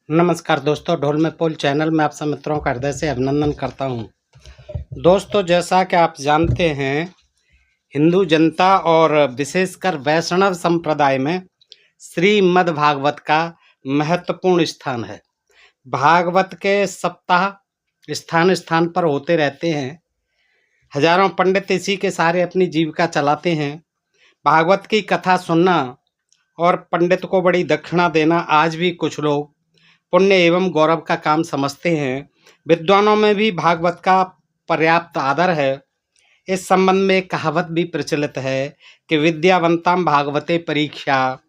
नमस्कार दोस्तों, ढोल में पोल चैनल में आप सब मित्रों का हृदय से अभिनंदन करता हूं। दोस्तों, जैसा कि आप जानते हैं, हिंदू जनता और विशेषकर वैष्णव संप्रदाय में श्रीमद् भागवत का महत्वपूर्ण स्थान है। भागवत के सप्ताह स्थान स्थान पर होते रहते हैं। हजारों पंडित इसी के सहारे अपनी जीविका चलाते हैं। भागवत की कथा सुनना और पंडित को बड़ी दक्षिणा देना आज भी कुछ लोग पुण्य एवं गौरव का काम समझते हैं। विद्वानों में भी भागवत का पर्याप्त आदर है। इस संबंध में एक कहावत भी प्रचलित है कि विद्यावंताम भागवते परीक्षा,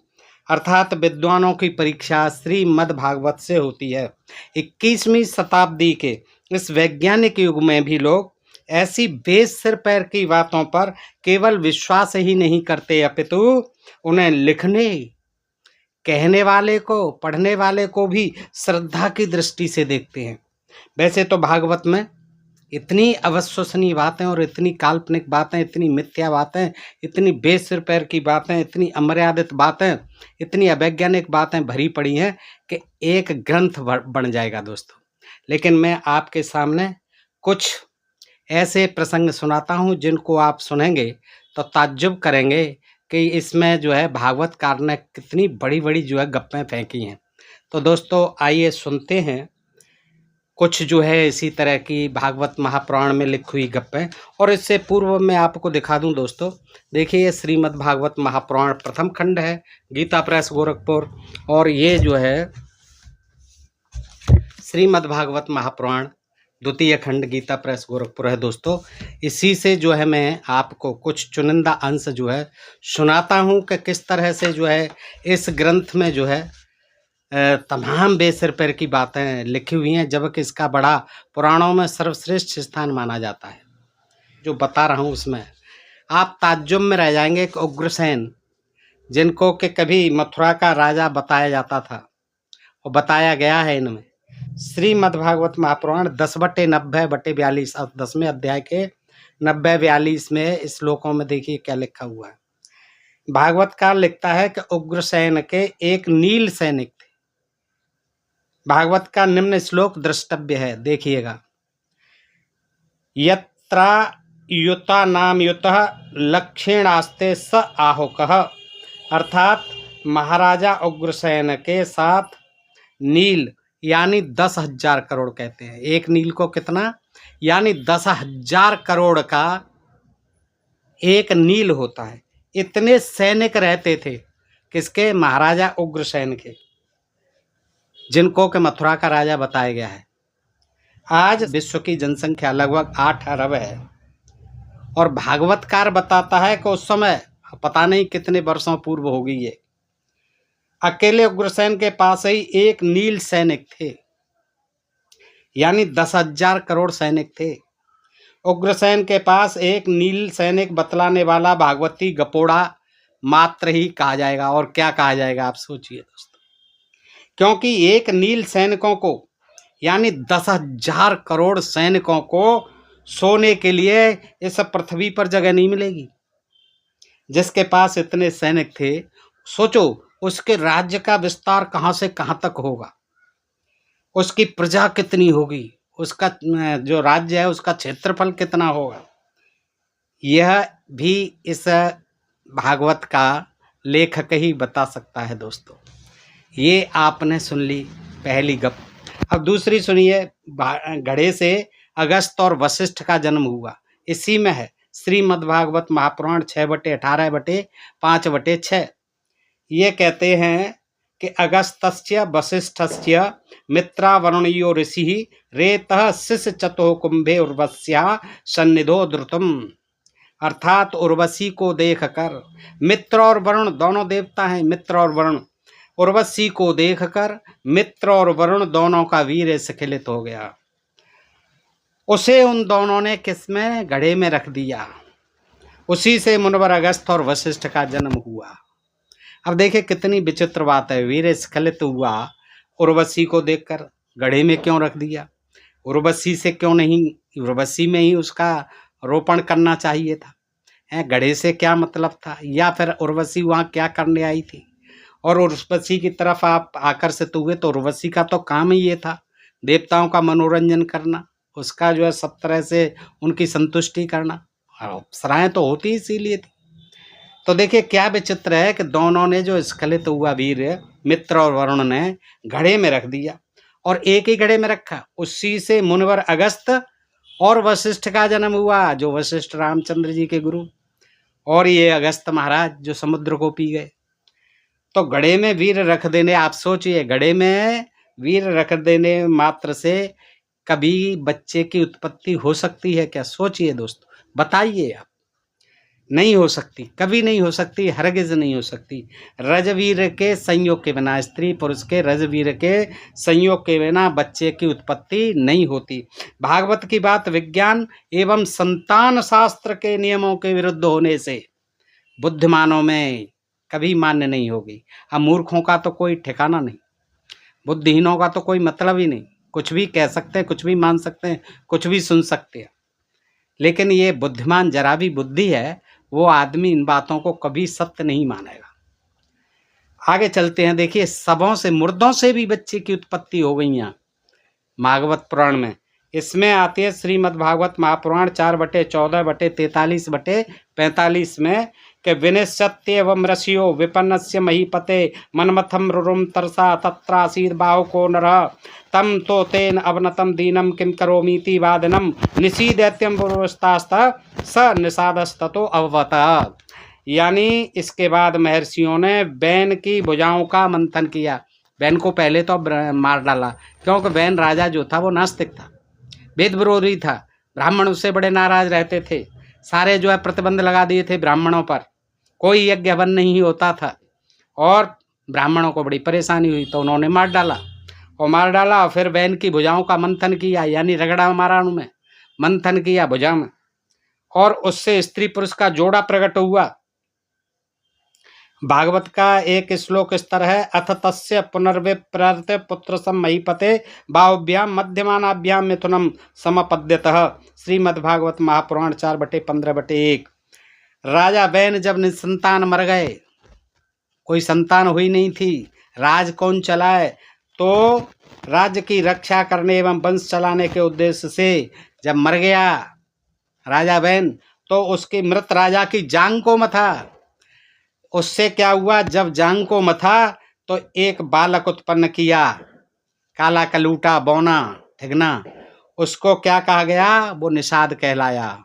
अर्थात विद्वानों की परीक्षा श्रीमद् भागवत से होती है। 21वीं शताब्दी के इस वैज्ञानिक युग में भी लोग ऐसी बेस सिर पैर की बातों पर केवल विश्वास ही नहीं करते, अपितु उन्हें लिखने, कहने वाले को, पढ़ने वाले को भी श्रद्धा की दृष्टि से देखते हैं। वैसे तो भागवत में इतनी अविश्वसनीय बातें और इतनी काल्पनिक बातें, इतनी मिथ्या बातें, इतनी बेसिर पैर की बातें, इतनी अमर्यादित बातें, इतनी अवैज्ञानिक बातें भरी पड़ी हैं कि एक ग्रंथ बन जाएगा दोस्तों। लेकिन मैं आपके सामने कुछ ऐसे प्रसंग सुनाता हूं जिनको आप सुनेंगे तो ताज्जुब करेंगे कि इसमें जो है भागवतकार ने कितनी बड़ी बड़ी जो है गप्पें फेंकी हैं। तो दोस्तों, आइए सुनते हैं कुछ जो है इसी तरह की भागवत महापुराण में लिखी हुई गप्पें। और इससे पूर्व मैं आपको दिखा दूं दोस्तों, देखिए, ये श्रीमद् भागवत महापुराण प्रथम खंड है, गीता प्रेस गोरखपुर। और ये जो है श्रीमद् भागवत महापुराण द्वितीय खंड, गीता प्रेस गोरखपुर है दोस्तों। इसी से जो है मैं आपको कुछ चुनिंदा अंश जो है सुनाता हूं कि किस तरह से जो है इस ग्रंथ में जो है तमाम बेसिर पैर की बातें लिखी हुई हैं, जबकि इसका बड़ा पुराणों में सर्वश्रेष्ठ स्थान माना जाता है। जो बता रहा हूँ उसमें आप ताज्जुब में रह जाएंगे कि उग्रसेन, जिनको कि कभी मथुरा का राजा बताया जाता था और बताया गया है इनमें, श्रीमद् भागवत महापुराण 10/90/42 और 10वें अध्याय के 90-42 में श्लोकों में देखिए क्या लिखा हुआ है। भागवतकार लिखता है कि उग्रसेन के एक नील सैनिक थे। भागवत का निम्न श्लोक द्रष्टव्य है, देखिएगा। यत्रा युता नाम युतः लक्षिणास्ते स आहुकः, अर्थात महाराजा उग्रसेन के साथ नील यानी 10,000 करोड़ कहते हैं। एक नील को कितना, यानी 10,000 करोड़ का एक नील होता है। इतने सैनिक रहते थे किसके, महाराजा उग्रसेन के, जिनको के मथुरा का राजा बताया गया है। आज विश्व की जनसंख्या लगभग 8 अरब है और भागवतकार बताता है कि उस समय पता नहीं कितने वर्षों पूर्व होगी ये, अकेले उग्रसेन के पास ही एक नील सैनिक थे, यानी 10,000 करोड़ सैनिक थे। उग्रसेन के पास एक नील सैनिक बतलाने वाला भागवती गपोड़ा मात्र ही कहा जाएगा। और क्या कहा जाएगा आप सोचिए दोस्तों, क्योंकि एक नील सैनिकों को, यानी 10,000 करोड़ सैनिकों को सोने के लिए इस पृथ्वी पर जगह नहीं मिलेगी। जिसके पास इतने सैनिक थे, सोचो उसके राज्य का विस्तार कहां से कहां तक होगा, उसकी प्रजा कितनी होगी, उसका जो राज्य है उसका क्षेत्रफल कितना होगा। यह भी इस भागवत का लेखक ही बता सकता है दोस्तों। ये आपने सुन ली पहली गप। अब दूसरी सुनिए। घड़े से अगस्त और वशिष्ठ का जन्म हुआ, इसी में है श्रीमद् भागवत महापुराण 6/18/5/6। ये कहते हैं कि अगस्तस्य वशिष्ठस्य मित्रावरुणयो ऋषि रेतः शिशचतो कुंभे उर्वश्या सन्निधो द्रुतम, अर्थात उर्वशी को देखकर, मित्र और वरुण दोनों देवता हैं, मित्र और वरुण, उर्वशी को देखकर मित्र और वरुण दोनों का वीर स्खलित हो गया। उसे उन दोनों ने किसमें, घड़े में रख दिया। उसी से मुनिवर अगस्त और वशिष्ठ का जन्म हुआ। अब देखिए कितनी विचित्र बात है। वीर स्खलित हुआ, उर्वशी को देखकर घड़े में क्यों रख दिया? उर्वशी से क्यों नहीं, उर्वशी में ही उसका रोपण करना चाहिए था। घड़े से क्या मतलब था? या फिर उर्वशी वहाँ क्या करने आई थी? और उर्वशी की तरफ आप आकर्षित हुए तो उर्वशी का तो काम ही ये था, देवताओं का मनोरंजन करना, उसका जो है सब तरह से उनकी संतुष्टि करना। अप्सराएं तो होती इसीलिए थी। तो देखिए क्या विचित्र है कि दोनों ने जो स्खलित हुआ वीर मित्र और वरुण ने घड़े में रख दिया, और एक ही घड़े में रखा, उसी से मुनिवर अगस्त और वशिष्ठ का जन्म हुआ, जो वशिष्ठ रामचंद्र जी के गुरु, और ये अगस्त महाराज जो समुद्र को पी गए। तो घड़े में वीर रख देने, आप सोचिए, घड़े में वीर रख देने मात्र से कभी बच्चे की उत्पत्ति हो सकती है क्या? सोचिए दोस्तों, बताइए आप। नहीं हो सकती, कभी नहीं हो सकती, हरगिज नहीं हो सकती। रजवीर के संयोग के बिना, स्त्री पुरुष के रजवीर के संयोग के बिना बच्चे की उत्पत्ति नहीं होती। भागवत की बात विज्ञान एवं संतान शास्त्र के नियमों के विरुद्ध होने से बुद्धिमानों में कभी मान्य नहीं होगी। अब मूर्खों का तो कोई ठिकाना नहीं, बुद्धिहीनों का तो कोई मतलब ही नहीं, कुछ भी कह सकते हैं, कुछ भी मान सकते हैं, कुछ भी सुन सकते हैं। लेकिन ये बुद्धिमान जरा भी बुद्धि है, वो आदमी इन बातों को कभी सत्य नहीं मानेगा। आगे चलते हैं। देखिए, सबों से, मुर्दों से भी बच्चे की उत्पत्ति हो गई यहाँ भागवत पुराण में। इसमें आती है श्रीमद् भागवत महापुराण 4/14/43/45 में कि विनिश्चत्य एवं ऋषियो विपन्नस्य महीपते मनमथम रुरुम तरसा तत्रासीद बाहुको नरः तम तो तेन अवनतम दीनम किम करोमीति वादनम निषीदैत्यम पूर्वस्तास्त स निषादस्ततो अववत। यानी इसके बाद महर्षियों ने बैन की भुजाओं का मंथन किया। बैन को पहले तो मार डाला, क्योंकि बैन राजा जो था वो नास्तिक था, वेद विरोधी था, ब्राह्मण उससे बड़े नाराज रहते थे, सारे जो है प्रतिबंध लगा दिए थे ब्राह्मणों पर, कोई यज्ञ हवन नहीं होता था, और ब्राह्मणों को बड़ी परेशानी हुई, तो उन्होंने मार डाला। और फिर बैन की भुजाओं का मंथन किया, यानी रगड़ा मारा, उनमें मंथन किया भुजा में, और उससे स्त्री पुरुष का जोड़ा प्रकट हुआ। भागवत का एक श्लोक इस तरह है, अथ तस्य पुनर्विप्रत पुत्र महीपते बाहुभ्याम मध्यमानाभ्याम मिथुनम समपद्यतः। श्रीमद्भागवत महापुराण 4/15/1। राजा बैन जब निसंतान मर गए, कोई संतान हुई नहीं थी, राज कौन चलाए, तो राज्य की रक्षा करने एवं वंश चलाने के उद्देश्य से जब मर गया राजा बैन, तो उसके मृत राजा की जांग को मथा। उससे क्या हुआ, जब जांग को मथा तो एक बालक उत्पन्न किया, काला कलूटा बौना ठिगना। उसको क्या कहा गया, वो निषाद कहलाया,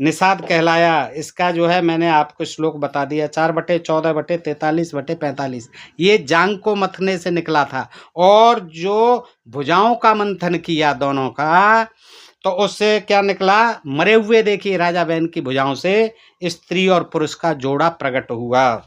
निषाद कहलाया। इसका जो है मैंने आपको श्लोक बता दिया, 4/14/43/45। ये जांग को मथने से निकला था, और जो भुजाओं का मंथन किया दोनों का, तो उससे क्या निकला, मरे हुए, देखिए राजा बैन की भुजाओं से स्त्री और पुरुष का जोड़ा प्रकट हुआ।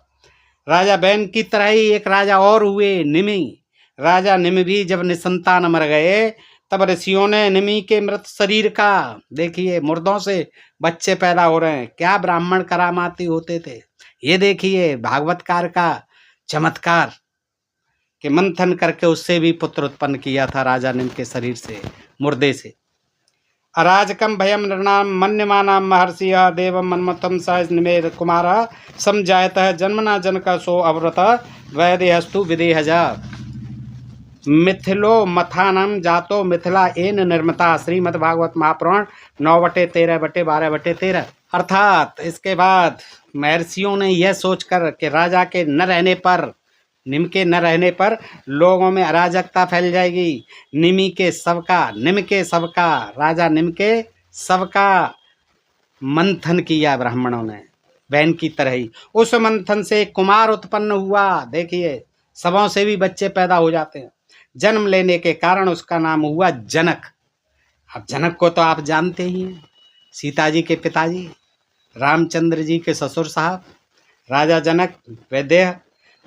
राजा बैन की तरह ही एक राजा और हुए, निमि। राजा निमि भी जब निसंतान मर गए, तब ऋषियों ने निमि के मृत शरीर का, देखिए मुर्दों से बच्चे पैदा हो रहे हैं, क्या ब्राह्मण करामाती होते थे। ये देखिए भागवतकार का चमत्कार, कि मंथन करके उससे भी पुत्र उत्पन्न किया था राजा निम के शरीर से, मुर्दे से। अराजकम भयम नृणाम मन्यमाना महर्षि देव मन्मथम स निमेर कुमार समझायत जन्मना जनक सो अव्रत वैदेहस्तु विदेहजा। मिथिलो मथानम जातो मिथिला एन निर्मता। श्रीमद्भागवत महापुराण 9/13/12/13। अर्थात इसके बाद महर्षियों ने यह सोचकर कि राजा के न रहने पर, निम के न रहने पर लोगों में अराजकता फैल जाएगी, निम के सबका राजा निम के सबका मंथन किया ब्राह्मणों ने, बैन की तरह ही। उस मंथन से कुमार उत्पन्न हुआ। देखिए सबों से भी बच्चे पैदा हो जाते हैं, जन्म लेने के कारण उसका नाम हुआ जनक। अब जनक को तो आप जानते ही हैं, सीता जी के पिताजी, रामचंद्र जी के ससुर साहब राजा जनक।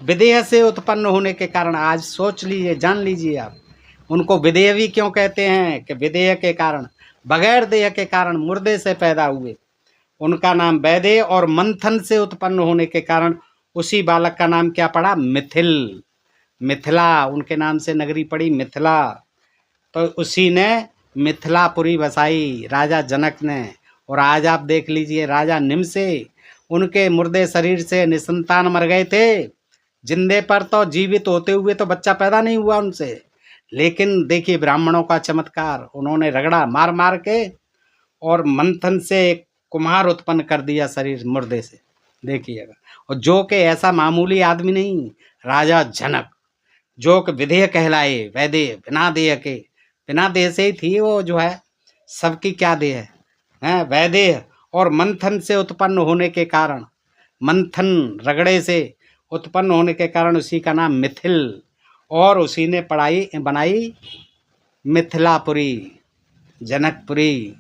विदेह से उत्पन्न होने के कारण, आज सोच लीजिए, जान लीजिए आप, उनको विदेह भी क्यों कहते हैं, कि विदेह के कारण, बगैर देह के कारण, मुर्दे से पैदा हुए, उनका नाम वैदेह। और मंथन से उत्पन्न होने के कारण उसी बालक का नाम क्या पड़ा, मिथिल, मिथिला, उनके नाम से नगरी पड़ी मिथिला। तो उसी ने मिथिलापुरी बसाई राजा जनक ने। और आज आप देख लीजिए, राजा निम से, उनके मुर्दे शरीर से निसंतान मर गए थे, जिंदे पर तो, जीवित होते हुए तो बच्चा पैदा नहीं हुआ उनसे। लेकिन देखिए ब्राह्मणों का चमत्कार, उन्होंने रगड़ा मार मार के और मंथन से एक कुम्हार उत्पन्न कर दिया शरीर मुर्दे से, देखिएगा। और जो कि ऐसा मामूली आदमी नहीं, राजा जनक, जो कि विधेय कहलाए, वैदेय, बिना देह के, बिना देह से ही थी वो, जो है सबकी क्या देह है, वैदेह। और मंथन से उत्पन्न होने के कारण, मंथन रगड़े से उत्पन्न होने के कारण उसी का नाम मिथिल, और उसी ने पढ़ाई बनाई मिथिलापुरी, जनकपुरी।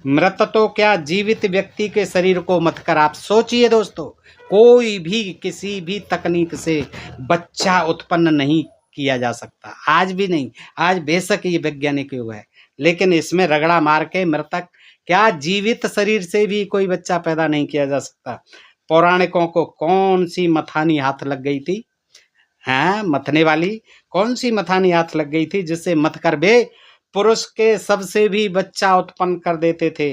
मृत तो क्या, जीवित व्यक्ति के शरीर को मत कर, आप सोचिए दोस्तों, कोई भी किसी भी तकनीक से बच्चा उत्पन्न नहीं किया जा सकता, आज भी नहीं। आज बेशक ये वैज्ञानिक युग है, लेकिन इसमें रगड़ा मार के मृतक क्या, जीवित शरीर से भी कोई बच्चा पैदा नहीं किया जा सकता। पौराणिकों को कौन सी मथानी हाथ लग गई थी, हैं मथने वाली, कौन सी मथानी हाथ लग गई थी जिससे मथ कर बे पुरुष के सबसे भी बच्चा उत्पन्न कर देते थे।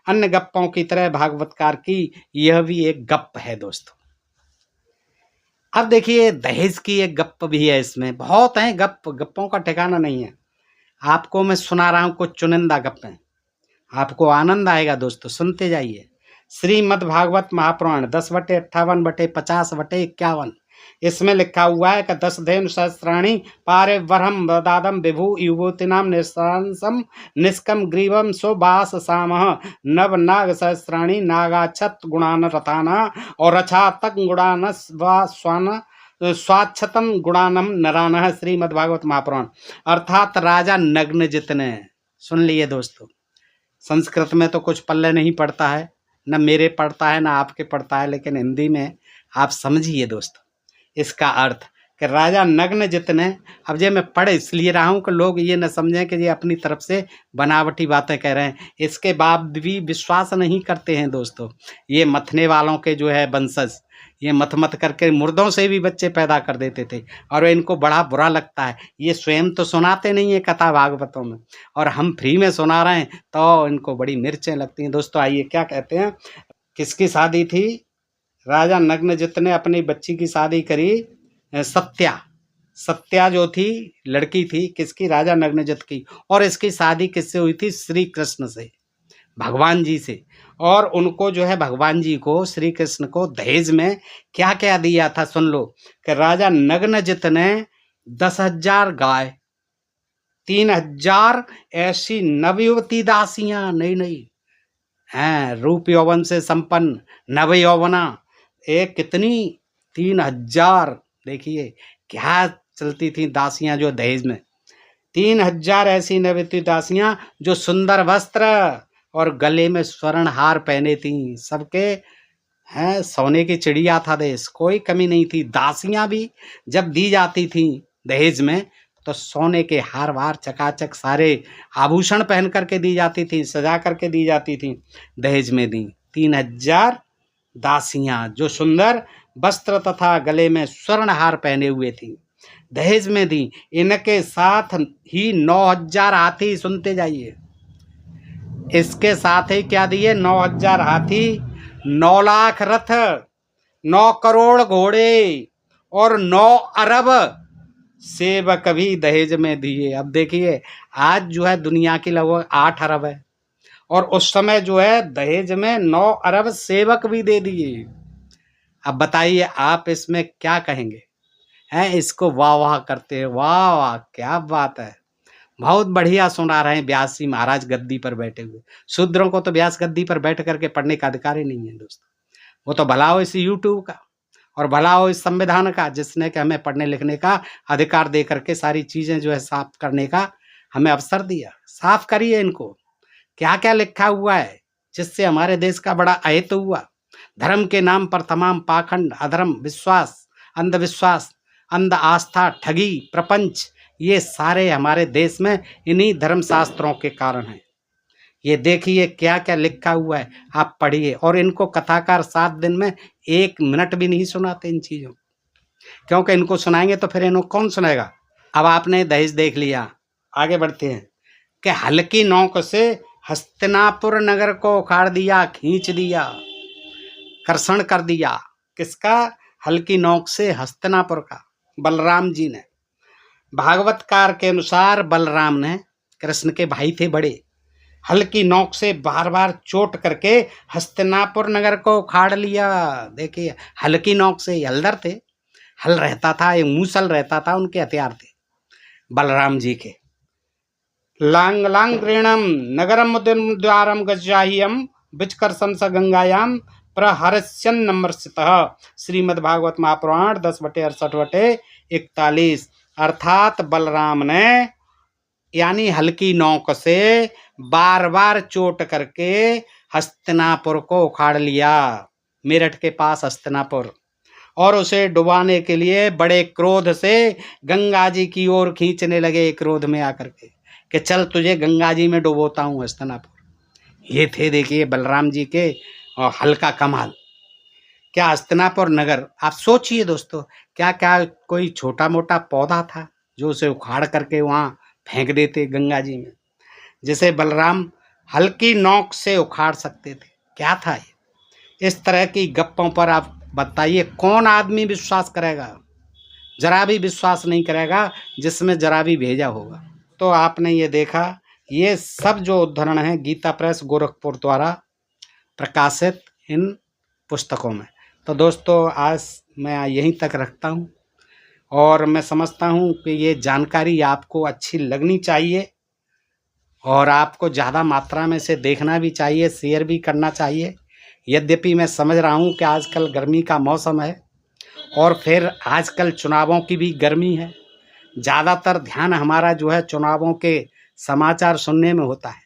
अन्य गप्पों की तरह भागवतकार की यह भी एक गप्प है दोस्तों। अब देखिए दहेज की एक गप्प भी है, इसमें बहुत हैं गप्प, गप्पों का ठिकाना नहीं है। आपको मैं सुना रहा हूं कुछ चुनिंदा गप्पें, आपको आनंद आएगा दोस्तों, सुनते जाइए। श्रीमद् भागवत महापुराण 10/58/50/51, इसमें लिखा हुआ है कि 10 धेनु सहस्राणी पारे वरहम दादम विभु युवतीनाम निस्तांसम निष्कम ग्रीवम सुबास सामह नव नाग सहस्राणी नागाछत गुणान रथाना और रछातक गुणान स्वान स्वाच्छतम गुणानम नरानः। श्रीमद्भागवत महापुराण। अर्थात राजा नग्न जितने, सुन लिए दोस्तों, संस्कृत में तो कुछ पल्ले नहीं पड़ता है, न मेरे पढ़ता है, न आपके पढ़ता है, लेकिन हिंदी में आप समझिए दोस्तों इसका अर्थ कि राजा नग्न जितने। अब ये मैं पढ़ इसलिए रहा हूँ कि लोग ये न समझें कि ये अपनी तरफ से बनावटी बातें कह रहे हैं, इसके बाद भी विश्वास नहीं करते हैं दोस्तों। ये मथने वालों के जो है वंशज, ये मत मत करके मुर्दों से भी बच्चे पैदा कर देते थे, और इनको बड़ा बुरा लगता है। ये स्वयं तो सुनाते नहीं है कथा भागवतों में, और हम फ्री में सुना रहे हैं तो इनको बड़ी मिर्चें लगती हैं दोस्तों। आइए क्या कहते हैं, किसकी शादी थी, राजा नग्न जितने अपनी बच्ची की शादी करी, सत्या, सत्या जो थी लड़की थी किसकी, राजा नग्नजित की। और इसकी शादी किससे हुई थी, श्री कृष्ण से, भगवान जी से। और उनको जो है भगवान जी को, श्री कृष्ण को दहेज में क्या क्या दिया था, सुन लो। कि राजा नग्नजित ने 10,000 गाय, 3,000 ऐसी नवयुवती दासियां, नई नई हैं, रूप यौवन से संपन्न नव यौवना, एक कितनी 3,000, देखिए क्या चलती थी दासियां जो दहेज में, 3,000 ऐसी नवयुवती दासियां जो सुंदर वस्त्र और गले में स्वर्ण हार पहने थी, सबके हैं सोने की चिड़िया था देश, कोई कमी नहीं थी। दासियां भी जब दी जाती थी दहेज में तो सोने के हार वार चकाचक सारे आभूषण पहन करके दी जाती थी, सजा करके दी जाती थी, दहेज में दी 3,000 दासियां जो सुंदर वस्त्र तथा गले में स्वर्ण हार पहने हुए थी, दहेज में दी। इनके साथ ही 9,000 हाथी, सुनते जाइए, इसके साथ ही क्या दिए, 9,000 हाथी, 9 लाख रथ, 9 करोड़ घोड़े और 9 अरब सेवक भी दहेज में दिए। अब देखिए आज जो है दुनिया की लगभग 8 अरब है, और उस समय जो है दहेज में 9 अरब सेवक भी दे दिए। अब बताइए आप इसमें क्या कहेंगे, हैं इसको वाह वाह करते हैं, वाह वाह क्या बात है, बहुत बढ़िया सुना रहे हैं व्यास जी महाराज गद्दी पर बैठे हुए। शूद्रों को तो व्यास गद्दी पर बैठ करके पढ़ने का अधिकार ही नहीं है दोस्तों। वो तो भला हो इस यूट्यूब का, और भला हो इस संविधान का, जिसने कि हमें पढ़ने लिखने का अधिकार दे करके सारी चीजें जो है साफ करने का हमें अवसर दिया। साफ करिए इनको, क्या क्या लिखा हुआ है जिससे हमारे देश का बड़ा अहित हुआ। धर्म के नाम पर तमाम पाखंड, अधर्म, विश्वास, अंधविश्वास, अंध आस्था, ठगी, प्रपंच, ये सारे हमारे देश में इन्हीं धर्मशास्त्रों के कारण हैं। ये देखिए क्या क्या लिखा हुआ है, आप पढ़िए। और इनको कथाकार 7 दिन में 1 मिनट भी नहीं सुनाते इन चीज़ों, क्योंकि इनको सुनाएंगे तो फिर इनको कौन सुनेगा। अब आपने दहेज देख लिया, आगे बढ़ते हैं कि हल्की नोक से हस्तिनापुर नगर को उखाड़ दिया, खींच दिया, कर्षण कर दिया। किसका, हल्की नोक से हस्तिनापुर का बलराम जी ने, भागवतकार के अनुसार बलराम ने, कृष्ण के भाई थे बड़े, हल्की नोक से बार बार चोट करके हस्तिनापुर नगर को उखाड़ लिया। देखिए, हल्की नोक से, हलदर थे, हल रहता था, एक मूसल रहता था, उनके हथियार थे बलराम जी के। लांग लांग ग्रीणम नगरम द्वारम गजाह्यम विचकर्षम स गंगायाम प्रहर्ष्यन नमर्षितः। श्रीमद् भागवत महापुराण 10/68/41। अर्थात बलराम ने यानी हल्की नोक से बार बार चोट करके हस्तिनापुर को उखाड़ लिया, मेरठ के पास हस्तिनापुर, और उसे डुबाने के लिए बड़े क्रोध से गंगा जी की ओर खींचने लगे, क्रोध में आकर के कि चल तुझे गंगा जी में डुबोता हूँ हस्तिनापुर। ये थे देखिए बलराम जी के हल्का कमाल। क्या हस्तिनापुर नगर, आप सोचिए दोस्तों, क्या क्या कोई छोटा मोटा पौधा था जो उसे उखाड़ करके वहाँ फेंक देते गंगा जी में, जिसे बलराम हल्की नोक से उखाड़ सकते थे? क्या था ये? इस तरह की गप्पों पर आप बताइए कौन आदमी विश्वास करेगा? जरा भी विश्वास नहीं करेगा जिसमें जरा भी भेजा होगा। तो आपने ये देखा, ये सब जो उद्धरण है गीता प्रेस गोरखपुर द्वारा प्रकाशित इन पुस्तकों में। तो दोस्तों आज मैं यहीं तक रखता हूँ, और मैं समझता हूँ कि ये जानकारी आपको अच्छी लगनी चाहिए, और आपको ज़्यादा मात्रा में से देखना भी चाहिए, शेयर भी करना चाहिए। यद्यपि मैं समझ रहा हूँ कि आजकल गर्मी का मौसम है, और फिर आजकल चुनावों की भी गर्मी है, ज़्यादातर ध्यान हमारा जो है चुनावों के समाचार सुनने में होता है,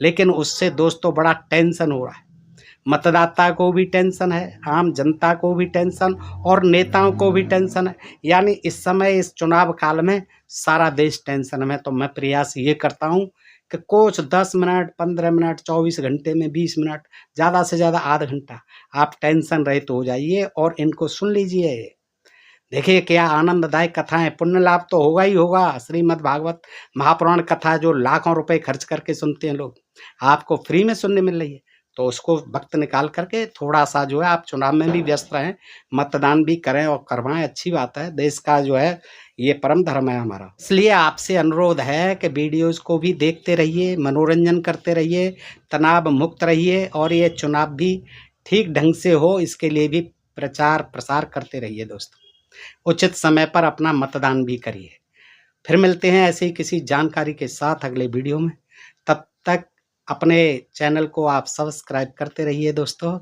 लेकिन उससे दोस्तों बड़ा टेंशन हो रहा है। मतदाता को भी टेंशन है, आम जनता को भी टेंशन, और नेताओं को भी टेंशन है। यानी इस समय इस चुनाव काल में सारा देश टेंशन में। तो मैं प्रयास ये करता हूँ कि कुछ 10 मिनट, 15 मिनट, 24 घंटे में 20 मिनट, ज़्यादा से ज़्यादा आधा घंटा आप टेंशन रहित हो जाइए और इनको सुन लीजिए। देखिए क्या आनंददायक कथाएं, पुण्य लाभ तो होगा ही होगा। श्रीमद् भागवत महापुराण कथा जो लाखों रुपए खर्च करके सुनते हैं लोग, आपको फ्री में सुनने मिल रही है। तो उसको वक्त निकाल करके थोड़ा सा जो है आप चुनाव में भी व्यस्त रहें, मतदान भी करें और करवाएं, अच्छी बात है। देश का जो है ये परम धर्म है हमारा। इसलिए आपसे अनुरोध है कि वीडियोस को भी देखते रहिए, मनोरंजन करते रहिए, तनाव मुक्त रहिए, और ये चुनाव भी ठीक ढंग से हो इसके लिए भी प्रचार प्रसार करते रहिए दोस्तों। उचित समय पर अपना मतदान भी करिए। फिर मिलते हैं ऐसे ही किसी जानकारी के साथ अगले वीडियो में। तब तक अपने चैनल को आप सब्सक्राइब करते रहिए दोस्तों।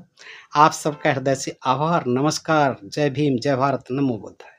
आप सबका हृदय से आभार, नमस्कार, जय भीम, जय भारत, नमो बुद्धाय।